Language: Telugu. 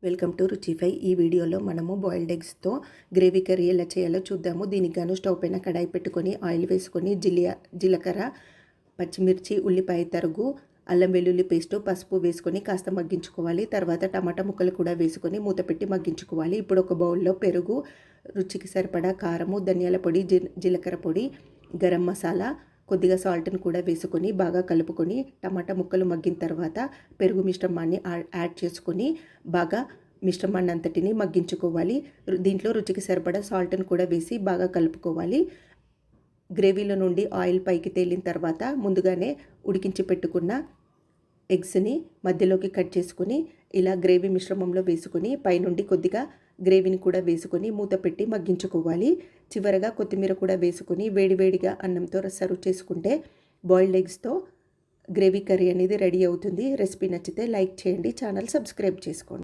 Welcome to రుచిఫై. ఈ వీడియోలో మనము బాయిల్డ్ ఎగ్స్తో గ్రేవీ కర్రీ ఎలా చేయాలో చూద్దాము. దీనికి గాను స్టవ్ పైన కడాయి పెట్టుకొని ఆయిల్ వేసుకొని జీలకర్ర, పచ్చిమిర్చి, ఉల్లిపాయ తరుగు, అల్లం వెల్లుల్లి పేస్టు, పసుపు వేసుకొని కాస్త మగ్గించుకోవాలి. తర్వాత టమాటా ముక్కలు కూడా వేసుకొని మూత పెట్టి మగ్గించుకోవాలి. ఇప్పుడు ఒక బౌల్లో పెరుగు, రుచికి సరిపడా కారము, ధనియాల పొడి, జీలకర్ర పొడి, గరం మసాలా, కొద్దిగా సాల్ట్ని కూడా వేసుకొని బాగా కలుపుకొని టమాటా ముక్కలు మగ్గిన తర్వాత పెరుగు మిశ్రమాన్ని యాడ్ చేసుకొని బాగా మిశ్రమాన్ని అంతటిని మగ్గించుకోవాలి. దీంట్లో రుచికి సరిపడా సాల్ట్ని కూడా వేసి బాగా కలుపుకోవాలి. గ్రేవీలో నుండి ఆయిల్ పైకి తేలిన తర్వాత ముందుగానే ఉడికించి పెట్టుకున్న ఎగ్స్ని మధ్యలోకి కట్ చేసుకొని ఇలా గ్రేవీ మిశ్రమంలో వేసుకొని పైనుండి కొద్దిగా గ్రేవీని కూడా వేసుకొని మూత పెట్టి మగ్గించుకోవాలి. చివరగా కొత్తిమీర కూడా వేసుకొని వేడివేడిగా అన్నంతో సర్వ్ చేసుకుంటే బాయిల్డ్ ఎగ్స్తో గ్రేవీ కర్రీ అనేది రెడీ అవుతుంది. రెసిపీ నచ్చితే లైక్ చేయండి, ఛానల్ సబ్స్క్రైబ్ చేసుకోండి.